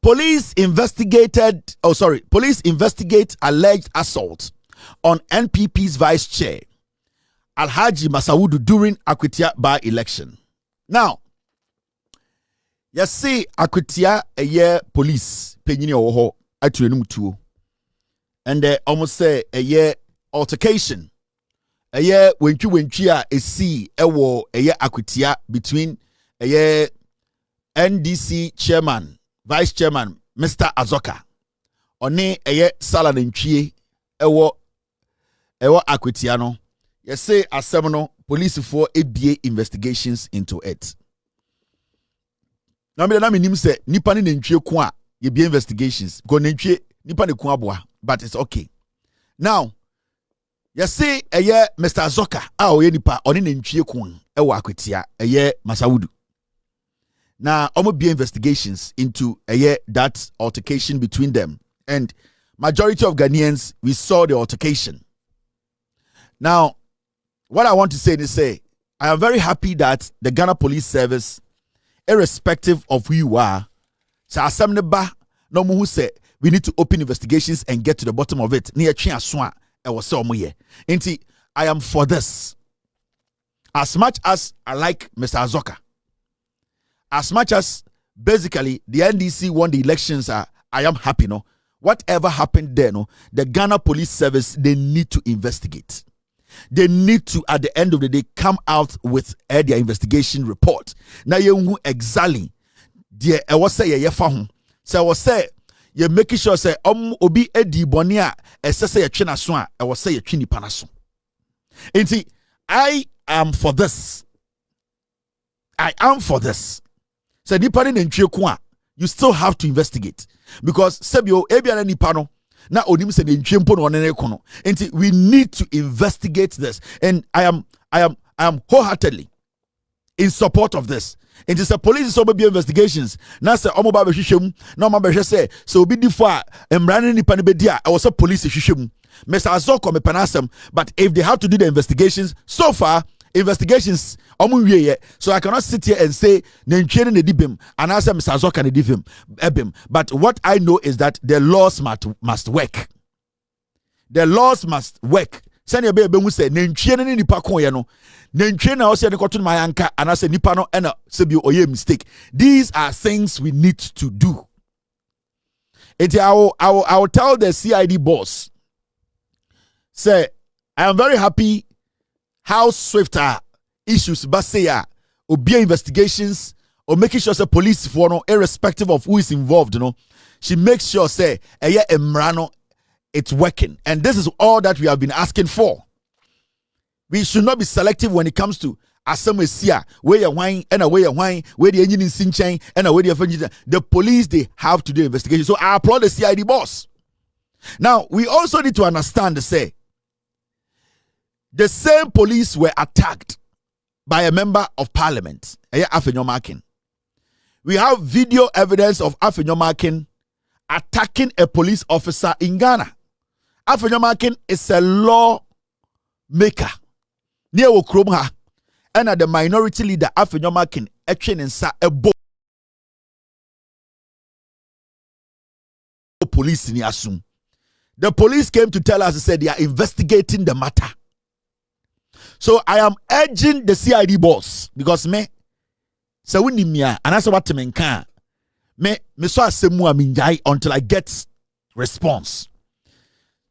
Police investigate alleged assault on NPP's vice chair, Alhaji Masawudu, during Akwitia by-election. Now, you see Akwitia a year police penyini oho atuenum tuo. And they almost say a year altercation. A year when you a see a war a year Akwitia between a year NDC chairman, vice chairman, Mr. Azoka. One a year Salan and Chie ewo Akwitiano. You say a seminal police for ABA investigations into it. Now me nim say nipa ni nchie kwa ye be investigations. Go nchie nipa ne kwa boa, but it's okay. Now, you say a year Mr. Azoka oye nipa oni nchie kwa ewo Akwitia a year Masawudu. Now, be investigations into a year that altercation between them, and majority of Ghanaians we saw the altercation. Now, what I want to say is I am very happy that the Ghana Police Service, irrespective of who you are, we need to open investigations and get to the bottom of it. I am for this. As much as I like Mr. Azoka, as much as basically the NDC won the elections, I am happy. No, whatever happened there, no, the Ghana Police Service, they need to investigate. They need to, at the end of the day, come out with their investigation report. Now you exactly the I was say ye fa so I was say you making sure say obi edi bonia say ye twe na so a I was say ye twe nipa na so. Enti I am for this. I am for this. So nipa ni ntwe ko a you still have to investigate because sebio ebia na nipa no na onim se ne ntwempo no ne ko no. Enti we need to investigate this, and I am wholeheartedly in support of this. It is a police so be investigations. Na se omo ba be hwehwem na omo ba hwe se so obi di fo a emrane nipa ne be di a I was a police hwehwem. Mr. Azoko me panasem, but if they have to do the investigations, so far investigations so I cannot sit here and say Nenchene ne dibim and I say Mr. Azoka ne dibim ebim. But what I know is that the laws must work. The laws must work. Send be mu say Nenchene ne nipa kon ye no. Nenchene na o say ne koto my anka and I say nipa no na say bi oye mistake. These are things we need to do. I will tell the CID boss, say I am very happy how swift are issues but say or be investigations or making sure the police for no irrespective of who is involved, you know, she makes sure say emrano it's working. And this is all that we have been asking for. We should not be selective when it comes to assemble sia where you wine and away your wine where the engine is sinching and away the police, they have to do investigation. So I applaud the CID boss. Now we also need to understand say the same police were attacked by a member of parliament, Afenyo Markin. We have video evidence of Afenyo Markin attacking a police officer in Ghana. Afenyo Markin is a law maker. Near Okromha, and the minority leader Afenyo Markin etchen insa a police in Yasum. The police came to tell us, they said they are investigating the matter. So I am urging the CID boss because me so we need me and that's what me can me so asemu aminjai until I get response.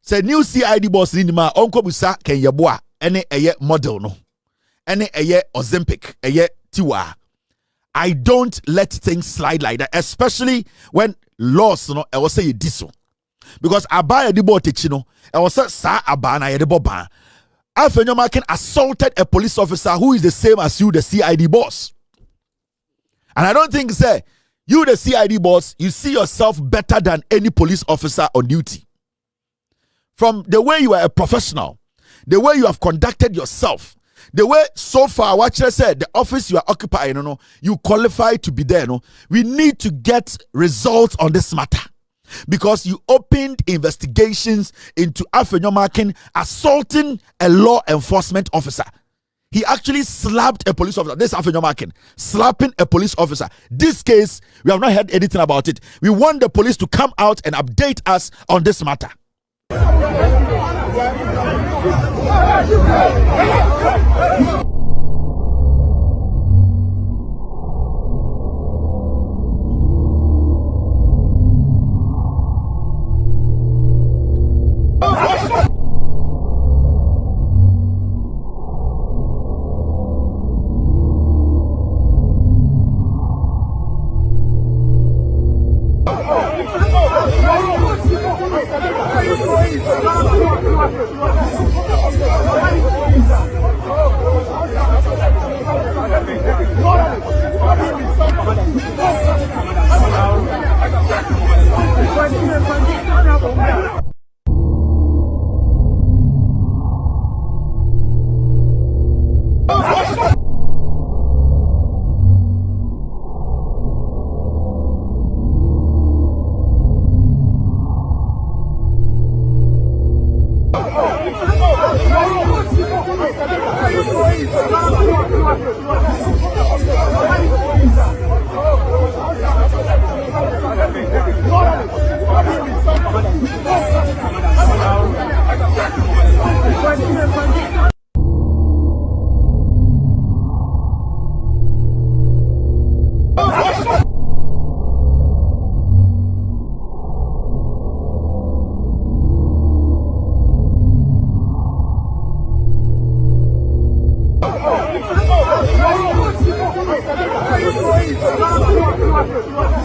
Say new CID boss ni ma onko busa ken yeboa ene eye model no ene eye Ozempic eye tiwa. I don't let things slide like that, especially when laws no I will say diso because abaya di bo techi no I will say sa abana ye de boba. Afenyo Markin assaulted a police officer who is the same as you, the CID boss. And I don't think, say, you, the CID boss, you see yourself better than any police officer on duty. From the way you are a professional, the way you have conducted yourself, the way so far, what I said, the office you are occupying, you qualify to be there. We need to get results on this matter. Because you opened investigations into Afenyo Markin assaulting a law enforcement officer. He actually slapped a police officer. This is Afenyo Markin slapping a police officer. This case, we have not heard anything about it. We want the police to come out and update us on this matter.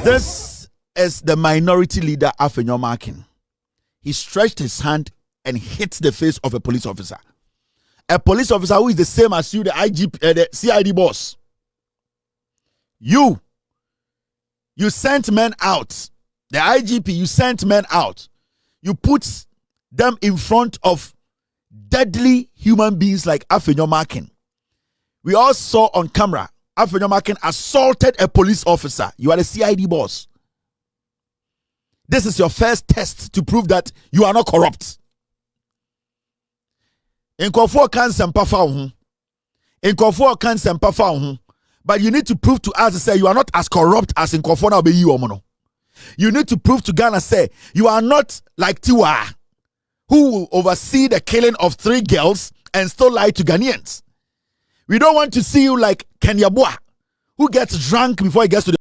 This is the minority leader, Afenyo Markin. He stretched his hand and hit the face of a police officer. A police officer who is the same as you, the the CID boss. You sent men out. The IGP, you sent men out. You put them in front of deadly human beings like Afenyo Markin. We all saw on camera, Afenyo Markin assaulted a police officer. You are the CID boss. This is your first test to prove that you are not corrupt. Inkofo can sempafa. Inkofo can sempafa. But you need to prove to us, say, you are not as corrupt as Inkofo na be you omono. You need to prove to Ghana, say, you are not like Tiwa, who will oversee the killing of 3 girls and still lie to Ghanaians. We don't want to see you like Kenya Boa, who gets drunk before he gets to the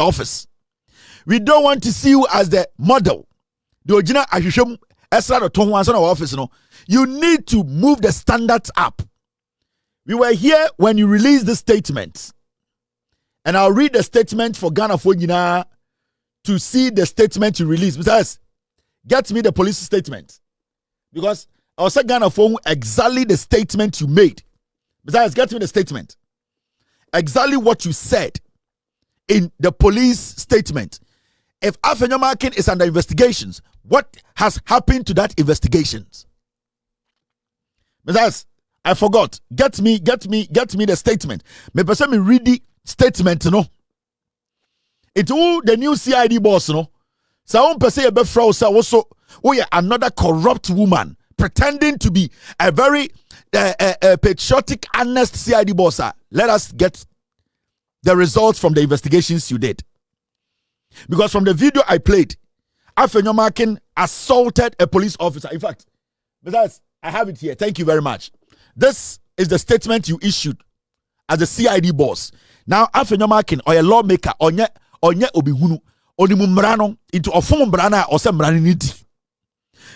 office. We don't want to see you as the model. The original Ashisham Esra the Tonwan office. No, you need to move the standards up. We were here when you released the statement. And I'll read the statement for Ghana for Gina to see the statement you released. Besides, get me the police statement. Because I was saying Ghana for exactly the statement you made. Besides, get me the statement. Exactly what you said in the police statement. If Afenyo Markin is under investigations, what has happened to that investigations? Besides, I forgot. Get me the statement. Me person me read the statement, no. It's who the new CID boss, no. So one person a befrau say also, oh yeah, another corrupt woman pretending to be a very patriotic, honest CID boss. Let us get the results from the investigations you did. Because from the video I played, Afenyo Markin assaulted a police officer. In fact, besides, I have it here. Thank you very much. This is the statement you issued as the CID boss. Now, Afenyo Markin, or a lawmaker, onye obihunu, onimumbrano, into a form brana or some branity.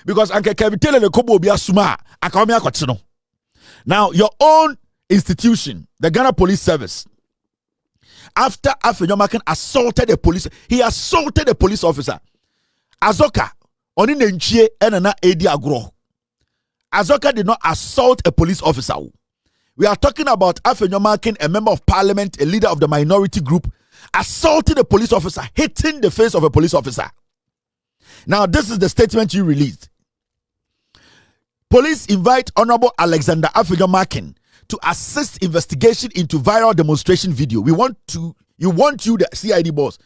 Because Anke Kevitele the Kobo Bia Suma, Akamia Kotsino. Now, your own institution, the Ghana Police Service, after Afenyo Markin assaulted a police, he assaulted a police officer. Azoka, oni nenchie enana edi agro. Azoka did not assault a police officer. We are talking about Afenyo Markin, a member of parliament, a leader of the minority group, assaulting a police officer, hitting the face of a police officer. Now, this is the statement you released. Police invite Honorable Alexander Afenyo Markin to assist investigation into viral demonstration video. You want you, the CID boss,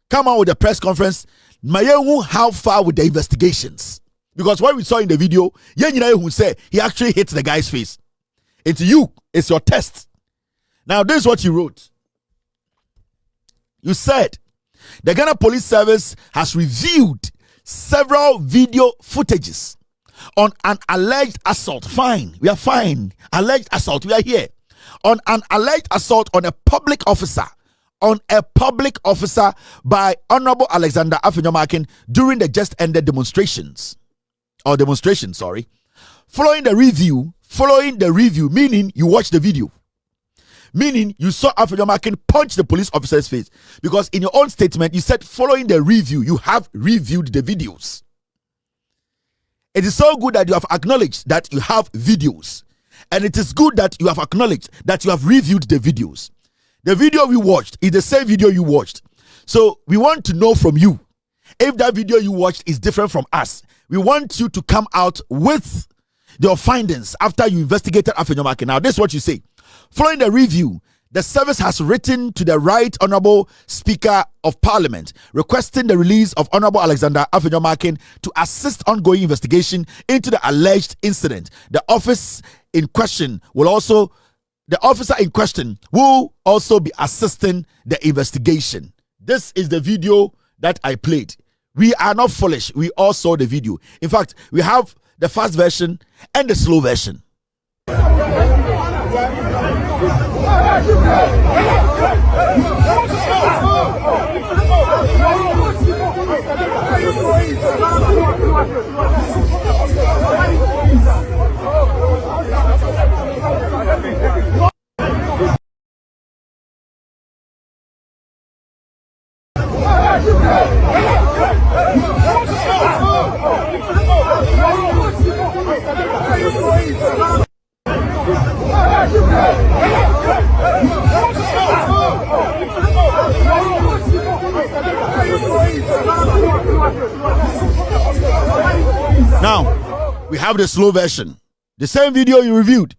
come out with a press conference. Mayewu, how far with the investigations? Because what we saw in the video, who said he actually hit the guy's face. It's you. It's your test. Now, this is what you wrote. You said, the Ghana Police Service has reviewed several video footages on an alleged assault. Fine. We are fine. Alleged assault. We are here. On an alleged assault on a public officer. On a public officer by Honorable Alexander Afenyo Markin during the just ended demonstrations. Or demonstration, sorry. Following the review, meaning you watched the video. Meaning you saw Afenyo Markin punch the police officer's face. Because in your own statement, you said following the review, you have reviewed the videos. It is so good that you have acknowledged that you have videos. And it is good that you have acknowledged that you have reviewed the videos. The video we watched is the same video you watched. So we want to know from you if that video you watched is different from us. We want you to come out with your findings after you investigated Afenyo Markin. Now, this is what you say. Following the review, the service has written to the Right Honorable Speaker of Parliament requesting the release of Honorable Alexander Afenyo Markin to assist ongoing investigation into the alleged incident. The officer in question will also be assisting the investigation. This is the video that I played. We are not foolish. We all saw the video. In fact, we have the fast version and the slow version. Now, we have the slow version. The same video you reviewed.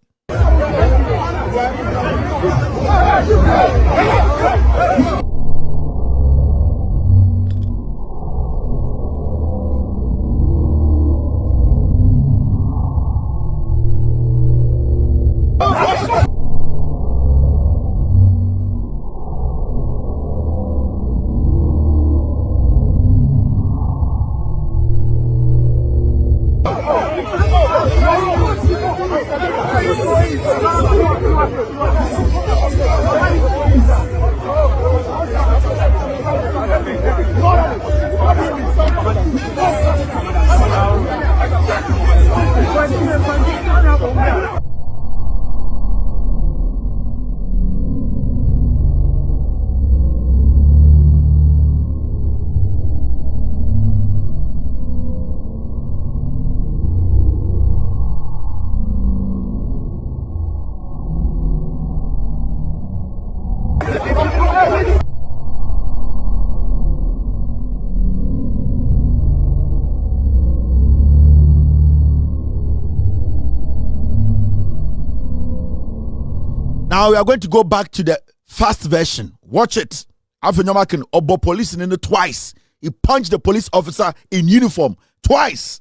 Now we are going to go back to the fast version. Watch it. Afenyo Markin obo police in it twice. He punched the police officer in uniform twice.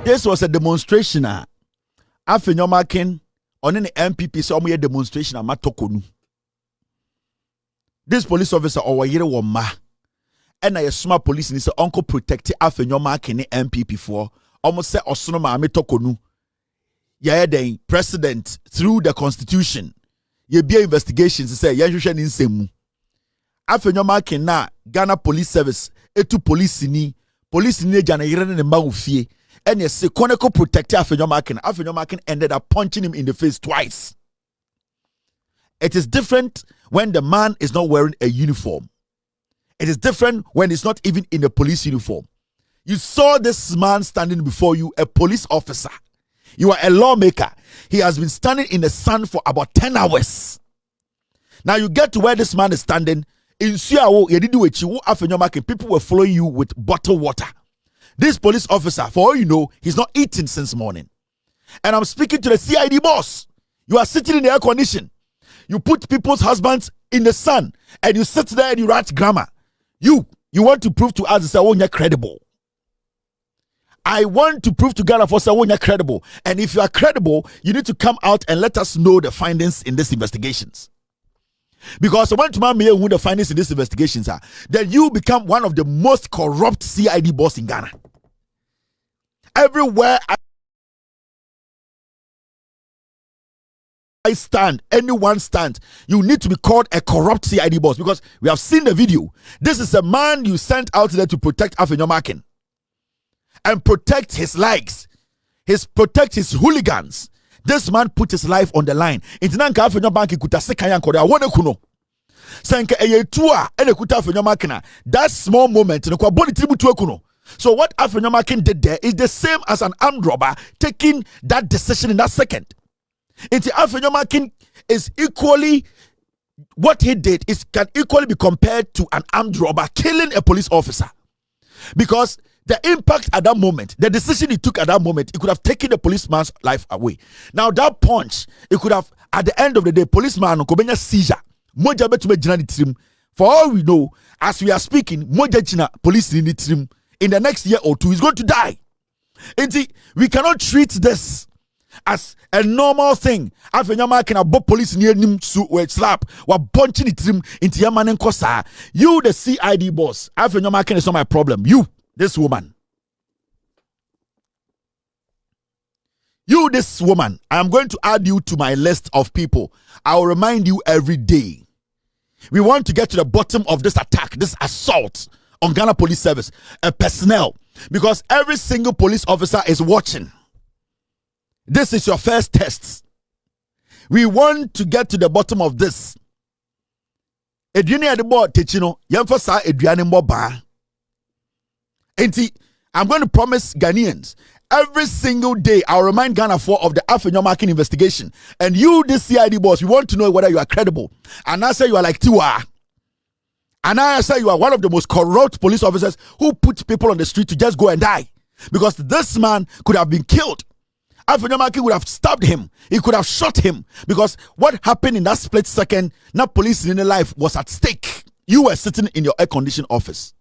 This was a demonstration. Afenyo Markin on an NPP so a demonstration matokonu. This police officer or yere woma. And a smart police ni say uncle protect Afenyo Markin NPP for almost say osono ma metokonu. Yeah, then president through the constitution. Ye be investigations say ye hwehwe ni nsemu. Afenyo Markin na Ghana Police Service etu police ni eja na yere ne mba ofie. And yes, Koneko protected Afenyo Markin. Afenyo Markin ended up punching him in the face twice. It is different when the man is not wearing a uniform. It is different when it's not even in a police uniform. You saw this man standing before you, a police officer. You are a lawmaker. He has been standing in the sun for about 10 hours. Now you get to where this man is standing. In Afenyo Markin, people were following you with bottled water. This police officer, for all you know, he's not eating since morning. And I'm speaking to the CID boss. You are sitting in the air condition. You put people's husbands in the sun and you sit there and you write grammar. You want to prove to us that you're credible. I want to prove to Ghana for saying you're credible. And if you are credible, you need to come out and let us know the findings in these investigations. Because I want to know who the findings in these investigations are. Then you become one of the most corrupt CID boss in Ghana. Everywhere I stand, anyone stand, you need to be called a corrupt CID boss, because we have seen the video. This is a man you sent out there to protect Afenyo Markin and protect his likes, protect his hooligans. This man put his life on the line. Intinanka Afenyo Markin kuta sekanya nkode awone kuno. Senke eyetua ene kuta Afenyo Markin. That small moment ne kwa body tributu kuno. So what Afenyo Markin did there is the same as an armed robber taking that decision in that second. Into Afenyo Markin is equally, what he did can equally be compared to an armed robber killing a police officer, because the impact at that moment, the decision he took at that moment, it could have taken the policeman's life away. Now that punch, it could have, at the end of the day, policeman Kobenya seizure. Moja betume jina ni trim. For all we know, as we are speaking, moja jina police ni trim. In the next year or two, he's going to die. And we cannot treat this as a normal thing. Afenyo Markin abo police near him su slap wa bunching it him into yamanen kosa. You the CID boss. Afenyo Markin is not my problem. You, this woman. You, this woman. I am going to add you to my list of people. I will remind you every day. We want to get to the bottom of this attack, this assault on Ghana Police Service, personnel, because every single police officer is watching. This is your first test. We want to get to the bottom of this. Eduane at the board, Techino, Yamfasa Eduane Moba. And I'm going to promise Ghanaians every single day, I'll remind Ghana of the Afenyo Markin investigation. And you, this CID boss, we want to know whether you are credible. And I say you are like Tiwa. And I say you are one of the most corrupt police officers who put people on the street to just go and die. Because this man could have been killed. Afenyo Markin would have stabbed him. He could have shot him. Because what happened in that split second, not police in their life, was at stake. You were sitting in your air-conditioned office.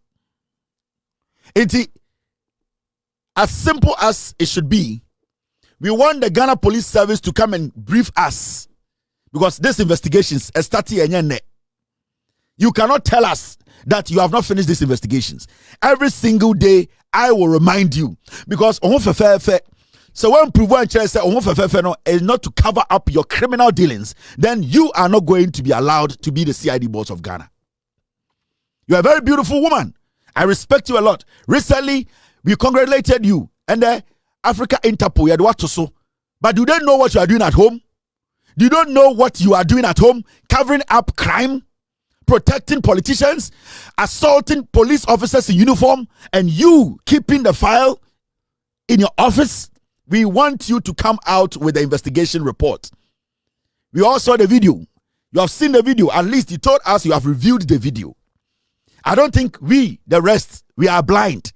As simple as it should be, we want the Ghana Police Service to come and brief us. Because this investigations is starting. You cannot tell us that you have not finished these investigations. Every single day, I will remind you. Because so when otchere say is not to cover up your criminal dealings, then you are not going to be allowed to be the CID boss of Ghana. You are a very beautiful woman. I respect you a lot. Recently, we congratulated you and the Africa Interpol. You had what to so. But do they know what you are doing at home? Do you don't know what you are doing at home? Covering up crime, protecting politicians, assaulting police officers in uniform, and you keeping the file in your office. We want you to come out with the investigation report. We all saw the video. You have seen the video. At least you told us you have reviewed the video. I don't think we, the rest, we are blind.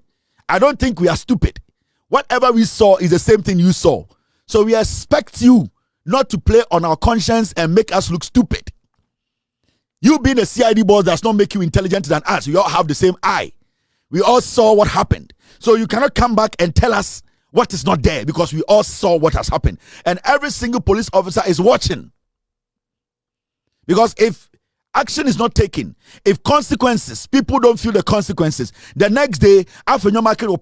I don't think we are stupid. Whatever we saw is the same thing you saw. So we expect you not to play on our conscience and make us look stupid. You being a CID boss does not make you intelligent than us. We all have the same eye. We all saw what happened. So you cannot come back and tell us what is not there, because we all saw what has happened. And every single police officer is watching. Because if action is not taken, if consequences, people don't feel the consequences, the next day, Afenyo Markin will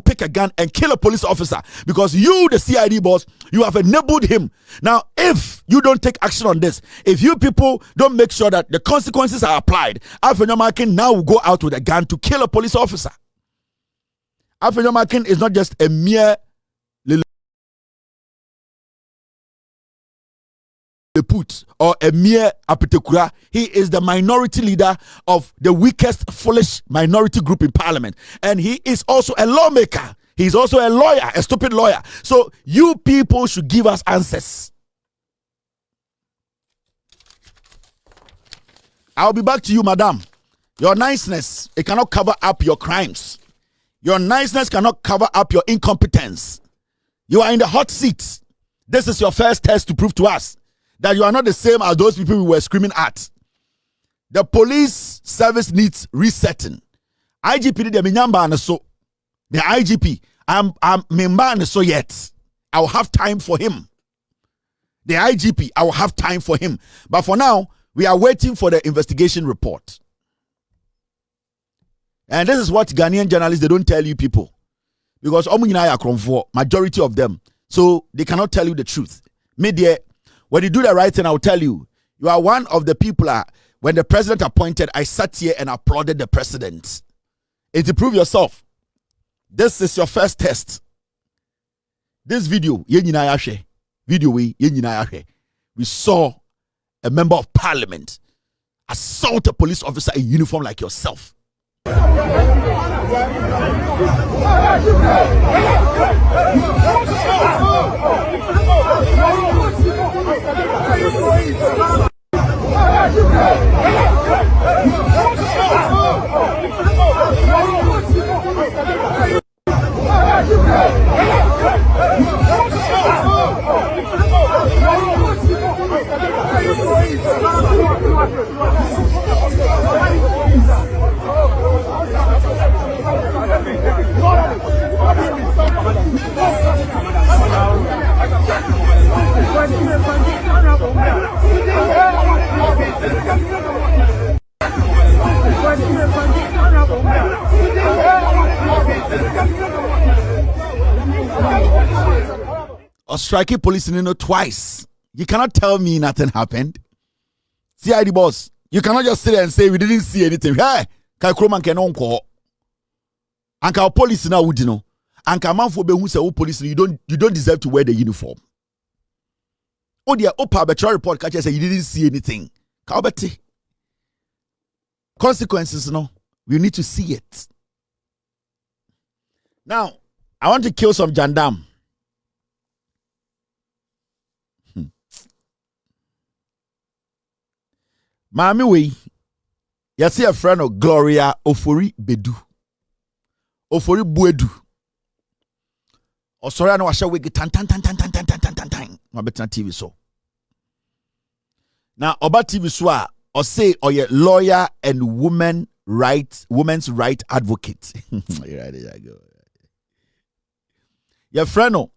pick a gun and kill a police officer. Because you, the CID boss, you have enabled him. Now, if you don't take action on this, if you people don't make sure that the consequences are applied, Afenyo Markin now will go out with a gun to kill a police officer. Afenyo Markin is not just a mere a put or a mere apetekura. He is the minority leader of the weakest, foolish minority group in parliament. And he is also a lawmaker. He's also a lawyer, a stupid lawyer. So you people should give us answers. I'll be back to you, madam. Your niceness, it cannot cover up your crimes. Your niceness cannot cover up your incompetence. You are in the hot seat. This is your first test to prove to us that you are not the same as those people we were screaming at. The police service needs resetting. IGP de minyamba and so. The IGP, I'm member so yet. I will have time for him. The IGP, I will have time for him. But for now, we are waiting for the investigation report. And this is what Ghanaian journalists, they don't tell you people. Because majority of them. So they cannot tell you the truth. Media, when you do the right thing, I'll tell you. You are one of the people, when the president appointed, I sat here and applauded the president. And to prove yourself, this is your first test. This video, we saw a member of parliament assault a police officer in uniform like yourself. Or striking police in twice. You cannot tell me nothing happened. CID boss, you cannot just sit there and say we didn't see anything. Hey, Kaikroman can call. Anka police now would know. Anka man for be who say police you don't deserve to wear the uniform. Oh dear, Opa betrayal report catcher say you didn't see anything. Kaobeti. Consequences, no. We need to see it. Now, I want to kill some jandam. Mami we, you see a friend of Gloria Ofori Bedu. Ofori Buedu. Or sorry, I know I shall wake tan. My better TV so. Now, about TV so, or say, or your lawyer and women's right advocate. Right, there you go. Your friend of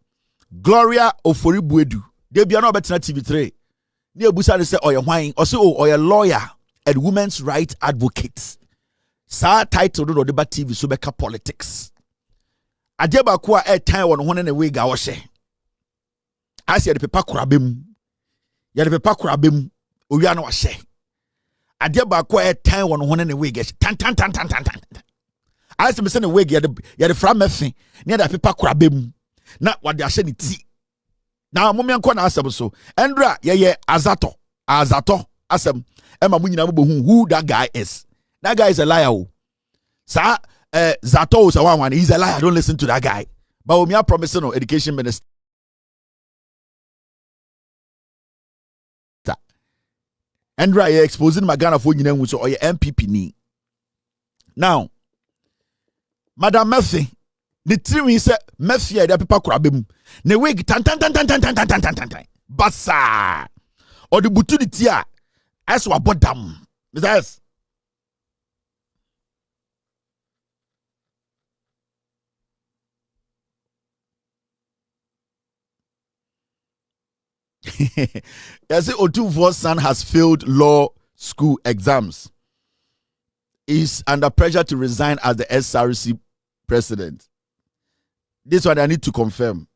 Gloria Ofori Buedu. They be no better TV3. Near Busa say, or your wine, or say, or your lawyer and women's right advocate. Sa title do debate TV so beka politics. Adeba kwa time one and a wig I was I said the paper crabim. Ya the paper crabim. Uyano was say. Adeba kwa time one and a wig. Tan. I said, Mr. Wig, ya the from me near the paper crabim. Not what they are saying. Now, Mumian Kwana Asam so. Andra, Azato, Asam, Emma Munina who that guy is. That guy is a liar. Sir, Zato is a one. He's a liar. Don't listen to that guy. Bawumia promising no education minister. Andra, you're exposing Magana for you know, or your NPP ni. Now, Madam Murphy. The three say Mafia the people crabim. Ne wig tan. Basa. Or the butu the tia. As wa bodam. Yes. Yes, Ato Forson has failed law school exams. Is under pressure to resign as the SRC president. This one I need to confirm.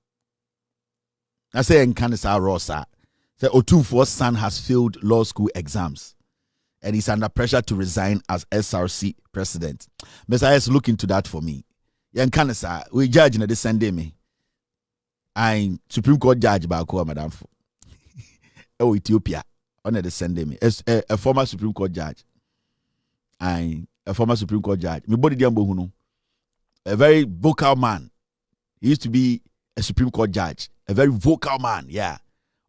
I say in Canada, Rosa. Say Ato Forson has failed law school exams and is under pressure to resign as SRC president. Messiah, look into that for me. In Canada, we judge in the Sunday me. I'm Supreme Court judge by Madam. Ethiopia. On the send me as a former Supreme Court judge. A former Supreme Court judge. Me body diambo a very vocal man. He used to be a Supreme Court judge. A very vocal man, yeah.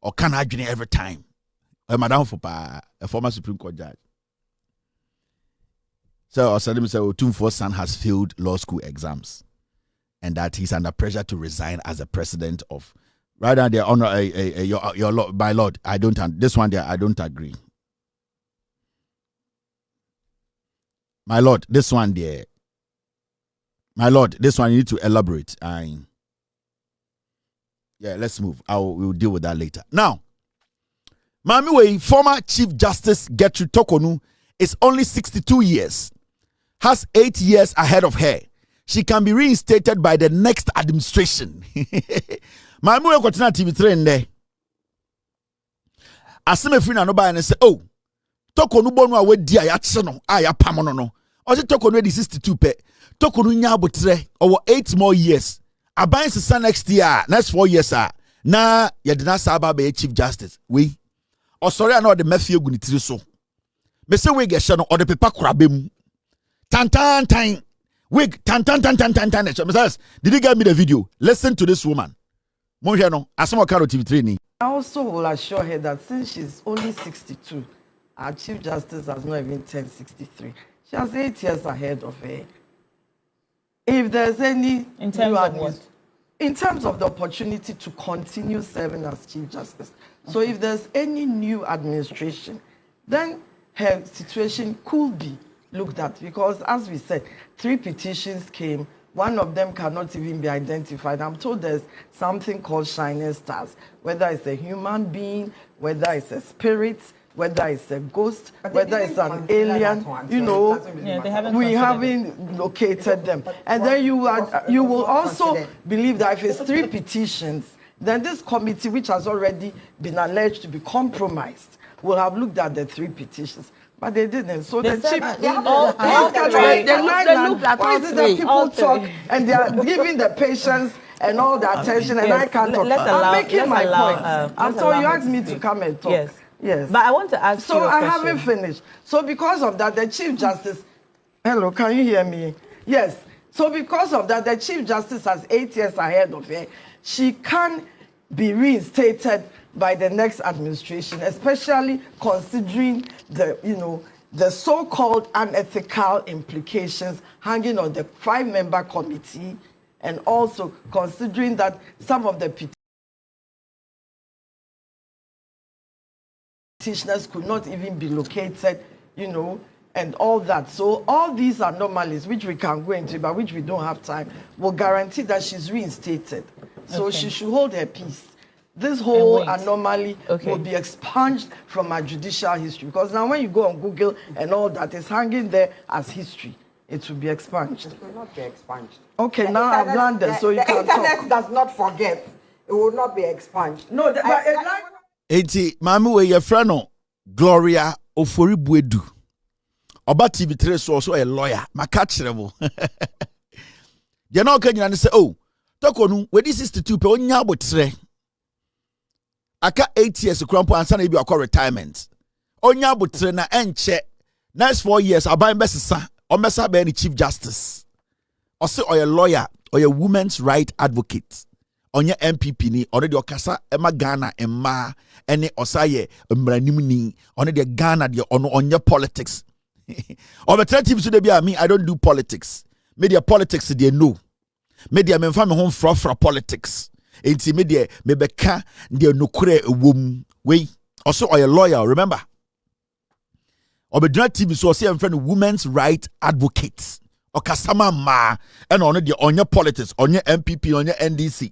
Or can I every time. Madam for a former Supreme Court judge. So Asante said Ato Forson has failed law school exams, and that he's under pressure to resign as the president of. Right now, they honor your my lord. I don't. This one there, I don't agree. My lord, this one there. My lord, this one you need to elaborate. Yeah, let's move. We'll deal with that later. Now, Mamiwe, former Chief Justice Gertrude Tokonu, is only 62 years, has 8 years ahead of her. She can be reinstated by the next administration. Mamiwe continue TV3 in there. Asime free na no buy and say, oh, Tokonu bonu awe dia ya chino, ya pamono no. Ose Tokonu di 62 pe. Tokonu nya abotre over 8 more years. Aban sisa next year, next 4 years na yedina saba be Chief Justice. We or sorry I know the Matthew gunitiri so. Me say we get no or the paper krabem. Tan wig tan. Did you get me the video? Listen to this woman. Monja no asemo Karo TV3 ni. I also will assure her that since she's only 62, our Chief Justice has not even turned 63. She has 8 years ahead of her. If there's any in terms of what? In terms of the opportunity to continue serving as Chief Justice. Okay. So if there's any new administration, then her situation could be looked at, because as we said, 3 petitions came. One of them cannot even be identified. I'm told there's something called shining stars, whether it's a human being, whether it's a spirit, whether it's a ghost, whether it's an alien, you know, we haven't located them. And then you will also believe that if it's 3 petitions, then this committee, which has already been alleged to be compromised, will have looked at the 3 petitions. But they didn't. So the chief, the people talk and they are giving the patients and all the attention, and I can't talk. I'm making my point. After you asked me to come and talk. Yes. Yes. But I want to ask you a question. So I haven't finished. So because of that, the Chief Justice, hello, can you hear me? Yes. So because of that, the Chief Justice has 8 years ahead of her. She can be reinstated by the next administration, especially considering the so-called unethical implications hanging on the 5-member committee, and also considering that some of the petitioners could not even be located, and all that. So all these anomalies, which we can go into, but which we don't have time, will guarantee that she's reinstated. So she should hold her peace. This whole anomaly will be expunged from our judicial history. Because now when you go on Google and all that, it's hanging there as history. It will be expunged. It will not be expunged. Okay, now I've landed, so you can talk. The internet does not forget. It will not be expunged. No, Eti mami we your friend no Gloria Ofori Buedu. Oba TV3 so also a lawyer. Maka kyeremo. They na okanyina say, oh, Tokonu we 62 pe onya abotre. Aka 8 years krampo ansa na bi akọ retirement. Onya abotre na enche. Next 4 years aban besesa. Omesa be ni Chief Justice. Ose oye lawyer, oye women's right advocate. Onye NPP ni already okasa ema Ghana emma ene osaye mranim ni one de Ghana de ono onye politics. Alternative so de bia me I don't do politics. Media politics they know. Media me mfa me ho fra politics. Enti media me beka de nokure ewom. We also oye lawyer, remember? Obeduna TV so say friend women's right advocates. Okasama ma and on the onye politics, onye NPP, onye NDC.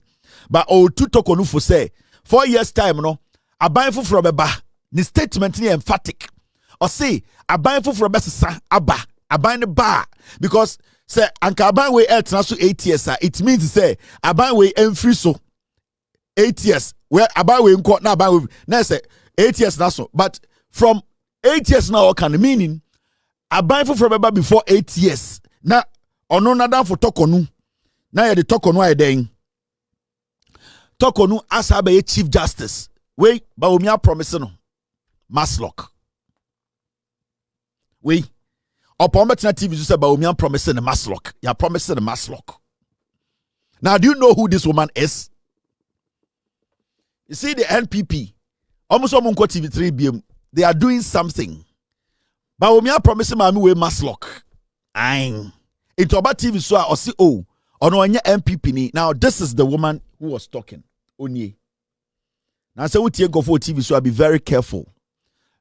But two Tokonu for say 4 years time no aban from eba ni statement ni emphatic. Or say aban from besesa aba aban ba because say anka aban we etna so 8 years it means say aban we emfree so 8 years where aban we nko na aban we na say 8 years na so but from 8 years now can meaning aban from eba before 8 years na ono na dan for Tokonu na ye de Tokonu ay den Tokonu asabe Chief Justice We Bawumia promise no maslock. We upon Net2 TV you say Bawumia promising a maslock. You are promising a maslock. Now do you know who this woman is? You see the NPP, almost Omunko TV3 BM, they are doing something. Bawumia promising mami we maslock. Aye. Into about TV so I see oh ono anya NPP ni. Now this is the woman who was talking. Onye. Now say we go for TV so I be very careful.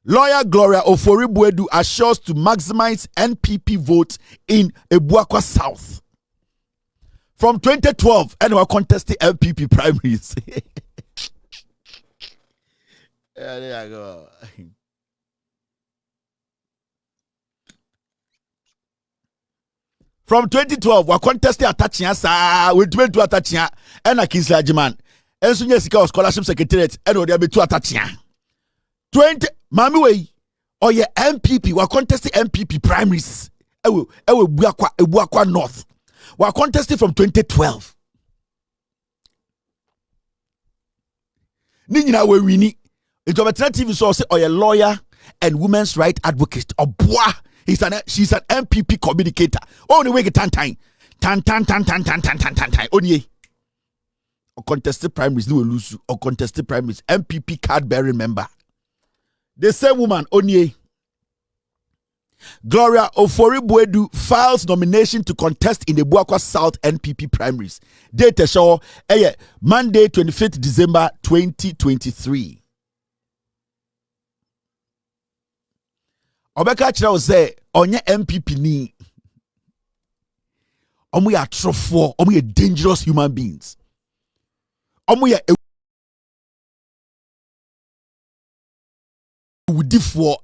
Lawyer Gloria Oforibuedu assures to maximize NPP votes in Ebuakwa South. From 2012, and we are contesting NPP primaries. Yeah, there you go. From 2012, we are contesting Atachia, we went to Atachia, and a Kingsley Ajiman. And soon as he scholarship secretariat, and we are to Atachia. 20, Mami way, or your MPP, we are contesting MPP primaries. Ebuakwa North. We are contesting from 2012. Nina we wini. It's over TV so say or a lawyer and women's right advocate. Or boah, she's an MPP communicator. Only way tan. Only. Or contested primaries, no lose. Or contested primaries, MPP card bearing member. The same woman, Onye. Gloria Oforibuedu files nomination to contest in the Boakye South NPP primaries. Date show Monday 25th December 2023. Obeka Chira say onye MPP ni. Omo ya trofo, omo ya dangerous human beings. Omo ya for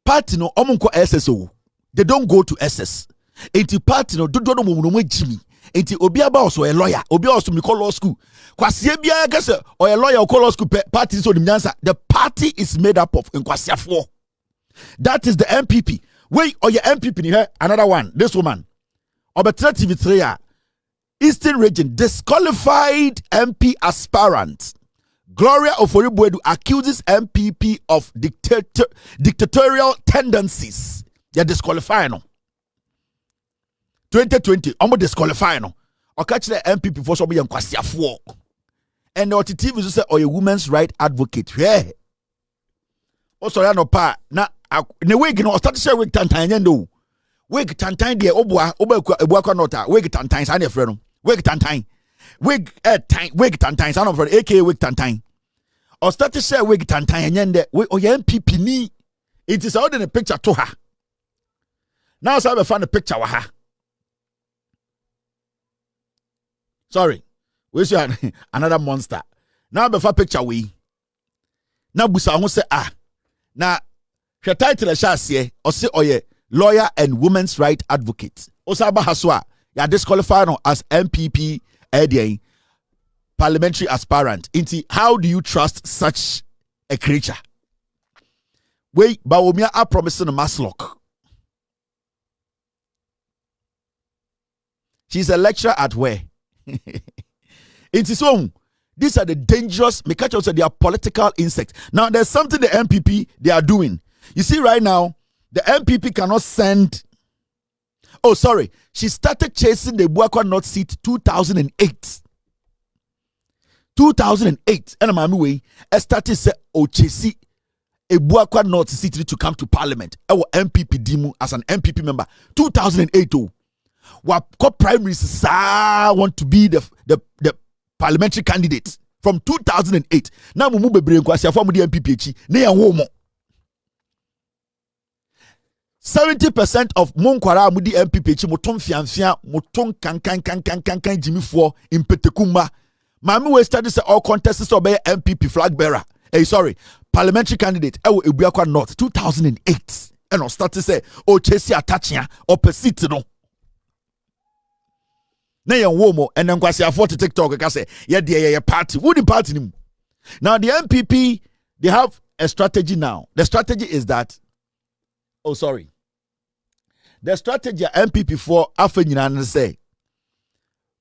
party no omunko SSO. They don't go to SS. Enti party no do no Jimmy. Enti obi aba also a lawyer. Obi also me call law school. Kwasie bia gese or a lawyer or call law school party so the party is made up of nkwasia four. That is the MPP. Wait, or your MPP here another one. This woman. Obetra TV3 Eastern Region disqualified MP aspirant. Gloria Oforibuedu accuses MPP of dictatorial tendencies. They are disqualifying. 2020, I'm disqualifying. Or catch the MPP for some young kwasia four. And the TV say, or a women's right advocate. Yeah. Also, I know pa na ne wig no start to share wig tantan no. Wig tantan de obwa nota wig tantan sa na frɛ no. Wig tantan. Wig tantan sa na frɛ aka wig tantan. Or start to share wig tantan nyende we o ya MPP ni. It is out in a picture to her. Now so I find a picture wa her. Sorry. We see another monster. Now be fa picture we. Now busa ho say na hwe title sha ase o say oye lawyer and women's right advocate. Osaba haswa ya disqualified as MPP parliamentary aspirant. Inti, how do you trust such a creature? Wait, Bawumia are promising a maslock. She's a lecturer at where? It is home. These are the dangerous, they are political insects. Now, there's something the MPP, they are doing. You see right now, the MPP cannot send... Oh, sorry. She started chasing the Boakye North seat 2008. 2008. And I'm way. Started say, oh, chase a Boakye North seat to come to parliament. Our MPP Dimu as an MPP member. 2008. Oh. What primaries want to be the parliamentary candidate from 2008. Now we move the brain kwasi from the MPP. Ne ya womo. 70% of Monkwara mudi MPP moton fianfia moton kan Jimmy for in Petekuma. Mami we study say all contests obey MPP flag bearer. Sorry, parliamentary candidate. Ewo Ebuakye North 2008. And on start to say oh chesi attachia or persist no. Na yan womo and then kwasi afo to TikTok ka say yeah party. Who the party nim? Now the MPP they have a strategy now. The strategy is that the strategy MPP for Afenyo Markin say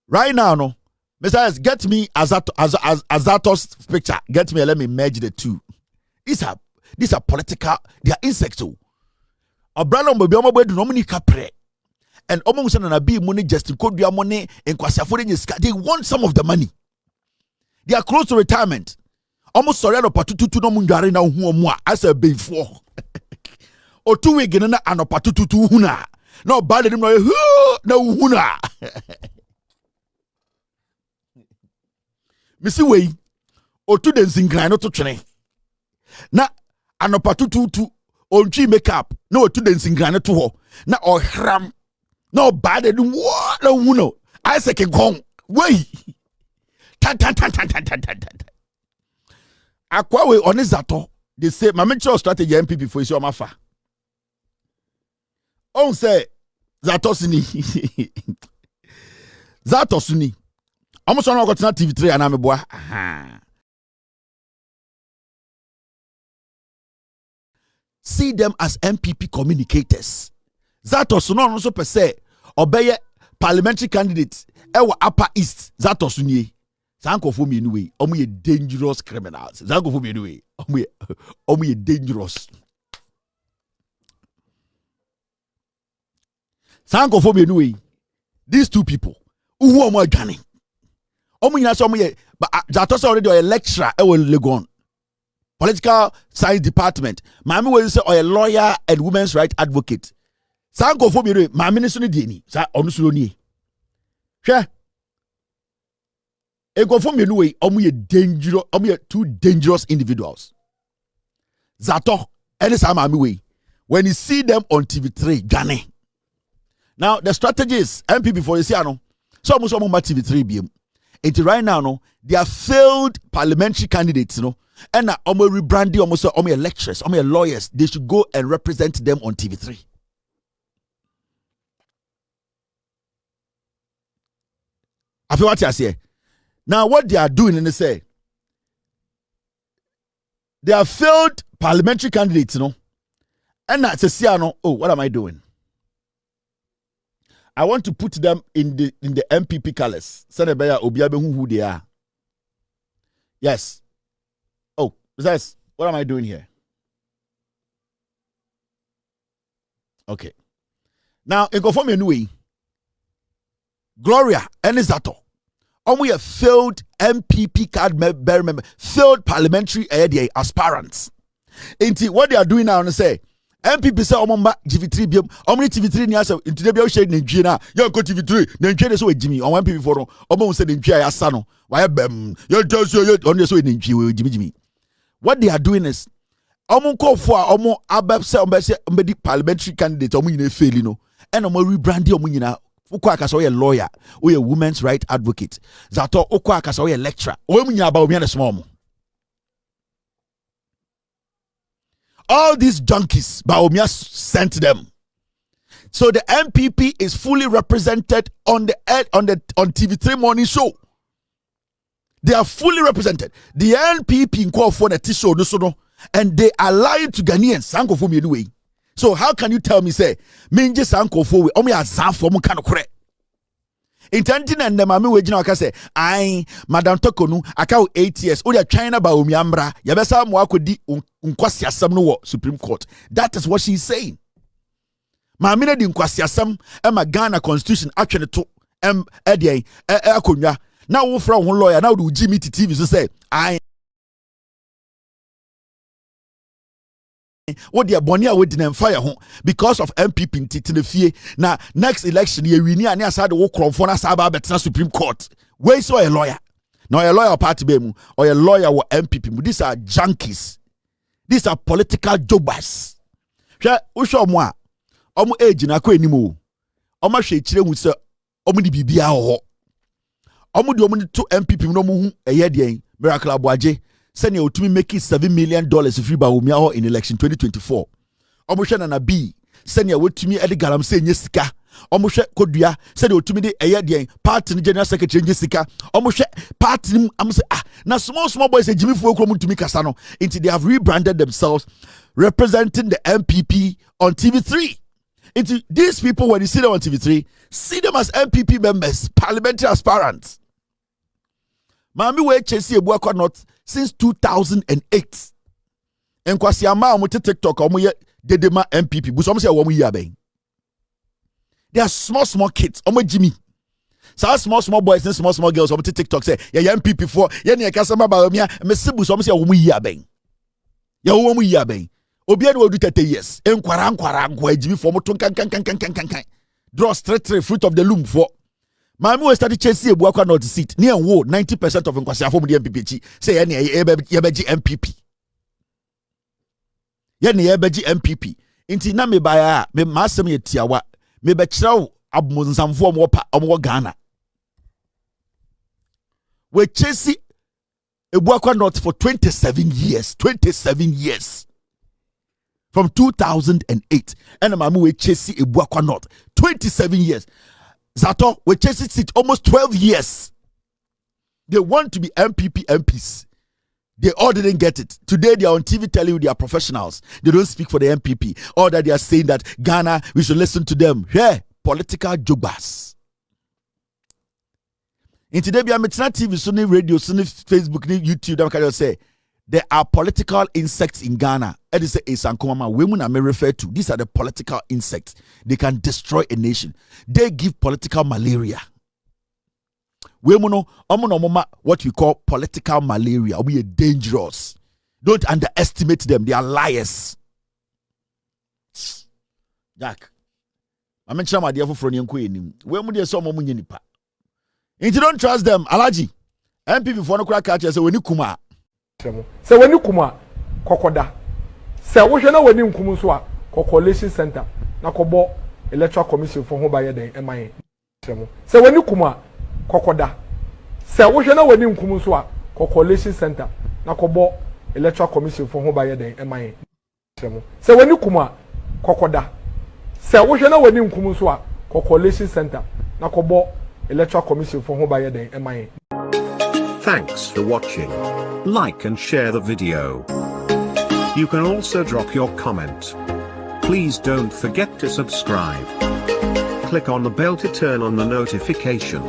right now no Mr. Get me Azato's picture. Get me, let me merge the two. These are political, they are insects. Obrano mbe omo bedu no muni kapre. And omo musana na bi money just kodua money en kwasiafo de ska. They want some of the money. They are close to retirement. Almost sorry no patututu no mundware na hu omo a asa beifo. O 2 week na anopatututu hu na. No bad dem no na hu na. Missy way otu den zingran no to twene na anopatututu ontwi makeup na otu den zingran no to ho na ohram na bad dem wo na hu no Isaac gon way tan akwa we onizato they say my mentor strategy NPP for isi omafa on say zato sini zato suni almost on got na TV3 and ameboa see them as NPP communicators zato suno no so per se obeye parliamentary candidate ewa upper east zato suni sanko for me anyway omo dangerous criminals sanko for me anyway omo dangerous sanko for me anyway these two people who omo adwane omo nyina so omo ye but zato say already a lecturer e will Legon political science department mama will say a lawyer and women's right advocate sanko for me anyway mama ni so ni di sa onu so ni hwe ego for me anyway dangerous two dangerous individuals zato any sama mama way when you see them on TV3 Ghana. Now the strategy is NPP for you see ano so almost TV3 BM. Until right now no they are failed parliamentary candidates and almost rebranding almost lecturers lawyers they should go and represent them on TV3. I feel what you say. Now what they are doing and they say they are failed parliamentary candidates and that's a Siano. Oh, what am I doing? I want to put them in the MPP colors. Senebeya Obiabe who they are. Yes. Oh, besides, what am I doing here? Okay. Now, in conform anyway, Gloria Enizato. We have failed MPP card bearer member, failed parliamentary aspirants. Into what they are doing now, and say MPP say omomba TV3 biom omni TV3 ni asa into dey share nantwie na ya ko TV3 nantwie so ejimi on MPP for no omo say nantwie asa no why bem you just on so nantwie we ejimi. What they are doing is omo call for omo abab say ombe parliamentary candidate omo nyina fail no and omo rebrand omo nyina ukwa akasa we lawyer we a women's right advocate zato ukwa akasa we lecturer omo nyina ba omi na small. All these junkies, Bawumia sent them. So the NPP is fully represented on TV3 morning show. They are fully represented. The NPP in call for the show and they are lying to Ghanaians. Sanko for me anyway. So how can you tell me say Minje Sanko for we omi azan for mo kind of correct? Intenting and the mami wejina waka say I Madam Tokonu aka 8 years o dey China Bawumia mbra ya besa mo akodi nkwasi asem no Supreme Court. That is what she's saying. Mami na di nkwasi asem e ma Ghana Constitution atwene to akonwa na wo fra wo lawyer na wo Jimmy TV so say I what they are bonia we didn't fire home because of MPP ntitine fie na next election ye wini ani asade wo kromfo na saba betina Supreme Court we so a lawyer now a lawyer party be mu or a lawyer wo MPP mu. These are junkies, these are political jobbers. Hwe wo hwe omo a omo age na kwa enimo omo hwe kire hu se omo di bibia ho omo di omo to MPP no mo hu eye de miracle aboaje senior utumi making $7 million free Bawumia in election 2024. Omo na B senior wotumi ede galamsey nye sika. Omo hwe kodua senior utumi de eye de party general secretary nye sika. Omo hwe party am say na small boys ejimi fu okro mutumi kasa no until they have rebranded themselves representing the MPP on TV3. Into these people when you see them on TV3, see them as MPP members, parliamentary aspirants. Mami we chesi Ebuakwa North since 2008. Enkwasi ama omo TikTok omo ye dedema NPP. Bu some say omo yi aben. They are small kids. Omo Jimmy. So small boys and small girls omo TikTok say ya NPP for ye ne kasama Bawumia me sibu some say omo yi aben. Ya omo yi aben. Obi ane wodu 30 years. Enkwara Jimmy for mo ton kan. Draw straight fruit of the loom for. Mami we started chasing Ebuakwa North seat. Near wo 90% of Nkwasiafo the NPP say ye yebeji MPP. Ye ne yebeji MPP. Inti na me baya me masem ye tiawa me be kiraw abmonsamfo omo Ghana. We chasing Ebuakwa North for 27 years. 27 years. From 2008. And mami we chasing Ebuakwa North 27 years. Zato, we chased it almost 12 years. They want to be MPP MPs. They all didn't get it. Today they are on TV telling you they are professionals. They don't speak for the MPP. Or that they are saying that Ghana, we should listen to them. Yeah, political jogbas. In today, we are Net2 TV, Sunni Radio, Sunni Facebook, YouTube. That can say there are political insects in Ghana. And they say Esankomama, women are referred to. These are the political insects. They can destroy a nation. They give political malaria. Women what we call political malaria. We are dangerous. Don't underestimate them. They are liars. Jack. I mentioned my dear for Nyanko. Women they saw Momu Nipa. If you don't trust them, Alaji. MPP for no crack catcher. So when you kuma. So when you kuma, kokoda. So we should know when you come so a coalition center. Na kobo electoral commission for home by the MIA. So when you kuma, kokoda. So we should know when you come so a coalition center. Na kobo electoral commission for home by the MIA. So when you kuma, kokoda. So we should know when you come so a coalition center. Na kobo electoral commission for home by the MIA. Thanks for watching. Like and share the video. You can also drop your comment. Please don't forget to subscribe. Click on the bell to turn on the notification.